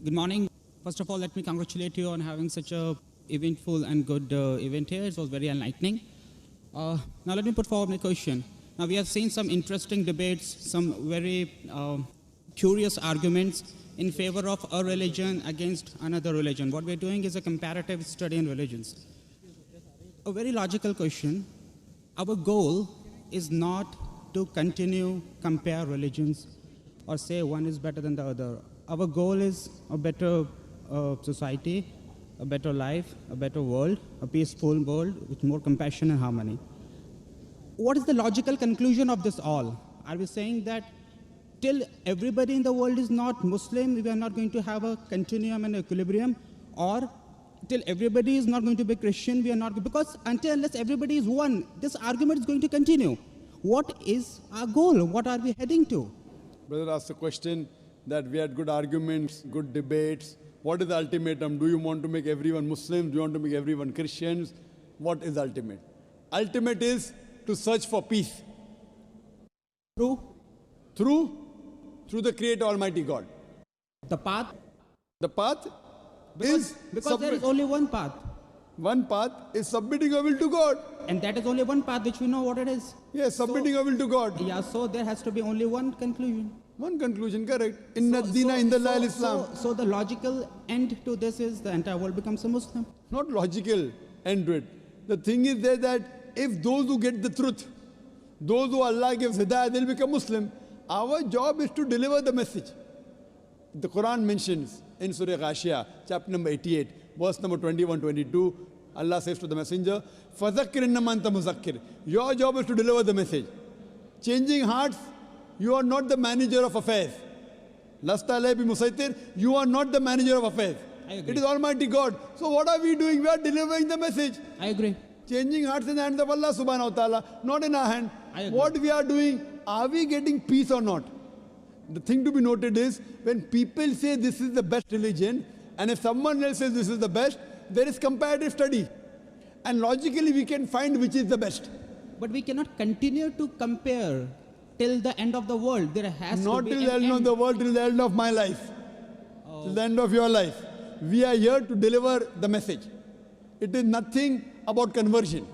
Good morning. First of all, let me congratulate you on having such a eventful and good event here. It was very enlightening. Now let me put forward my question. Now we have seen some interesting debates, some very curious arguments in favor of a religion against another religion. What we're doing is a comparative study in religions. A very logical question. Our goal is not to continue compare religions or say one is better than the other. Our goal is a better society, a better life, a better world, a peaceful world with more compassion and harmony. What is the logical conclusion of this all? Are we saying that till everybody in the world is not Muslim, we are not going to have a continuum and equilibrium? Or till everybody is not going to be Christian, we are not, because unless everybody is one, this argument is going to continue. What is our goal? What are we heading to? Brother asked a question that we had good arguments, good debates. What is the ultimatum? Do you want to make everyone Muslims? Do you want to make everyone Christians? What is the ultimate? Ultimate is to search for peace. Through the Creator Almighty God. the path? The path Because is there is only one path. one path is submitting your will to God. And that is only one path which we know what it is. Yes, submitting your will to God. Yeah, so there has to be only one conclusion. One conclusion, correct. Inna dina inda Islam. So the logical end to this is the entire world becomes a Muslim. Not logical end to it. The thing is there that if those who get the truth, those who Allah gives hidayah, they'll become Muslim. Our job is to deliver the message. The Quran mentions in Surah Ghashiyah, chapter number 88, verse number 21-22, Allah says to the messenger, فَذَكِّرْ إِنَّمَا أَنْتَ مُذَكِّرْ. Your job is to deliver the message. Changing hearts, you are not the manager of affairs. Lasta alayhi bi musaitir, you are not the manager of affairs. I agree. It is Almighty God. So what are we doing? We are delivering the message. I agree. Changing hearts in the hands of Allah subhanahu wa ta'ala, not in our hand. I agree. What we are doing, are we getting peace or not? The thing to be noted is, when people say this is the best religion, and if someone else says this is the best, there is comparative study. And logically we can find which is the best. But we cannot continue to compare till the end of the world. There has Not to be till an the end of end. the world, till the end of my life. Till the end of your life. We are here to deliver the message. It is nothing about conversion.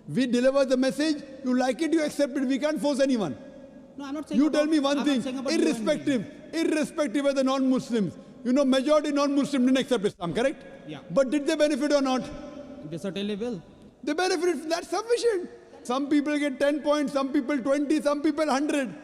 We deliver the message, you like it, you accept it. We can't force anyone. No, I'm not saying You about, tell me one I'm thing, not saying about you and me. irrespective of the non-Muslims. You know, majority non-Muslims didn't accept Islam, correct? Yeah. But did they benefit or not? They certainly will. They benefit, that's sufficient. Some people get 10 points, some people 20, some people 100.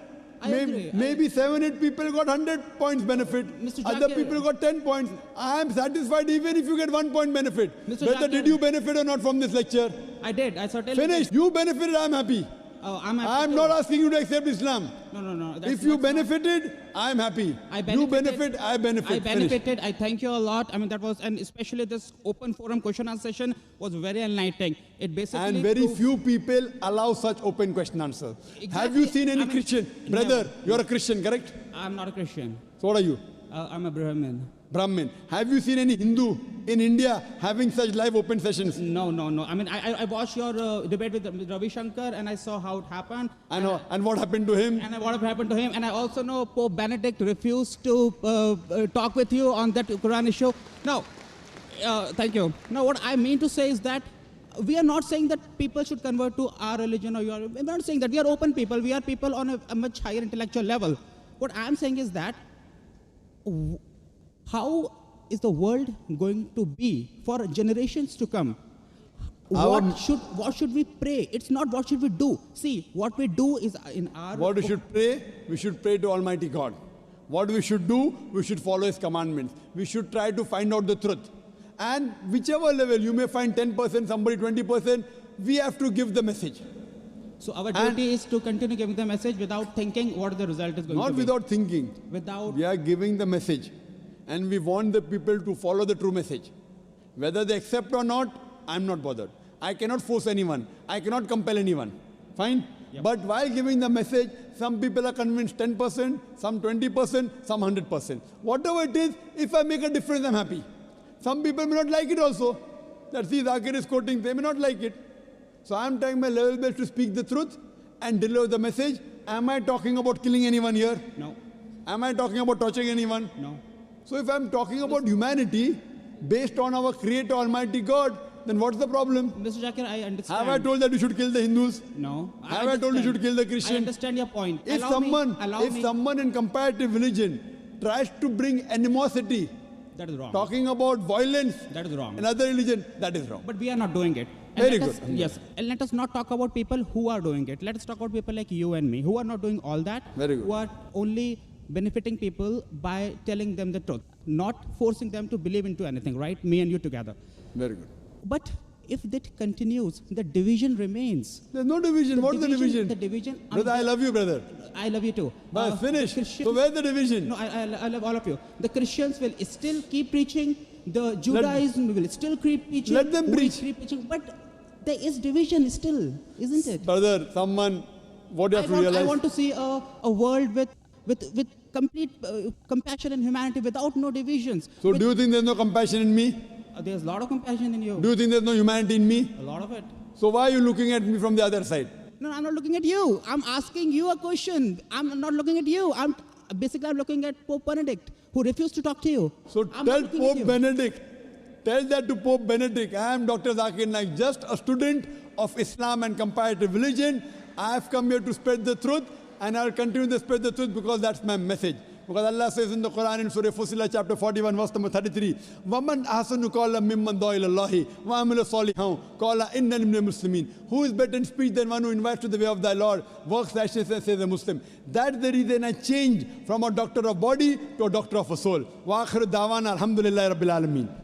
I agree. Maybe 7, 8 people got 100 points benefit. Mr. Other Jakir. people got 10 points. I am satisfied even if you get 1 point benefit. Mr. Whether Jakir. did you benefit or not from this lecture? I did. I certainly Finished. You benefited, I am happy. Did. Oh, I'm happy I am too. not asking you to accept Islam. No. That's If you not- benefited, I am happy. I You benefited. benefit, I benefit. I Finished. benefited. I thank you a lot. I mean, that was, and especially this open forum question answer session was very enlightening. It basically And very proved- few people allow such open question answer. Have Exactly. you seen any I mean, Christian? Brother, never. you're a Christian, correct? I'm not a Christian. So what are you? I'm a Brahmin. Brahmin. Have you seen any Hindu in India having such live open sessions? No. I mean, I watched your debate with Ravi Shankar and I saw how it happened. I know. And what happened to him? And what happened to him. And I also know Pope Benedict refused to talk with you on that Quran issue. Now, thank you. Now, what I mean to say is that we are not saying that people should convert to our religion or your. We're not saying that. We are open people. We are people on a much higher intellectual level. What I'm saying is that how is the world going to be for generations to come? What should we pray? It's not what should we do. See, what we do is in our. What we should pray? We should pray to Almighty God. What we should do? We should follow His commandments. We should try to find out the truth. And whichever level, you may find 10%, somebody 20%, we have to give the message. So our duty is to continue giving the message without thinking what the result is going to Not be. without thinking. Without. We are giving the message. And we want the people to follow the true message. Whether they accept or not, I'm not bothered. I cannot force anyone. I cannot compel anyone. Fine? Yep. But while giving the message, some people are convinced 10%, some 20%, some 100%. Whatever it is, if I make a difference, I'm happy. Some people may not like it also. That see, Zakir is quoting, they may not like it. So I'm trying my level best to speak the truth and deliver the message. Am I talking about killing anyone here? No. Am I talking about torturing anyone? No. So if I'm talking about humanity based on our Creator Almighty God, then what's the problem? Mr. Zakir, I understand. Have I told that you should kill the Hindus? No. Have I told you should kill the I Christians? understand your point. If Allow me. someone in comparative religion tries to bring animosity, That is wrong. talking about violence That is wrong. in other religion, that is wrong. But we are not doing it. And Very let us- good. Yes. And let us not talk about people who are doing it. Let us talk about people like you and me who are not doing all that. Very good. Who are only benefiting people by telling them the truth, not forcing them to believe into anything, right? Me and you together. Very good. But if that continues, the division remains. There's no division. What's the division? The division. Brother, I love you, brother. I love you too. But finish. Christians- So where's the division? No, I love all of you. The Christians will still keep preaching. The Judaism will still keep preaching. Let them We will preach. keep preaching. But there is division still, isn't it? Brother, what you have to realize. I want to see a world with complete compassion and humanity without no divisions. So do you think there's no compassion in me? There's a lot of compassion in you. Do you think there's no humanity in me? A lot of it. So why are you looking at me from the other side? No, I'm not looking at you. I'm asking you a question. I'm not looking at you. I'm looking at Pope Benedict, who refused to talk to you. So I'm not tell looking at Pope you. Benedict, tell that to Pope Benedict, I am Dr. Zakir Naik, just a student of Islam and comparative religion. I have come here to spread the truth, and I'll continue to spread the truth because that's my message. Because Allah says in the Quran in Surah Fussilat chapter 41 verse number 33, وَمَنْ أَحْسَنُ قَوْلًا مِمَّنْ دَعَا إِلَى اللَّهِ وَعَمِلَ صَالِحًا قَالَ إِنَّنِي مِنَ الْمُسْلِمِينَ. Who is better in speech than one who invites to the way of thy Lord, works righteousness, says a Muslim. That's the reason I changed from a doctor of body to a doctor of a soul. وَآخِرُ دَعْوَانَا الْحَمْدُ لِلَّهِ رَبِّ الْعَالَمِينَ.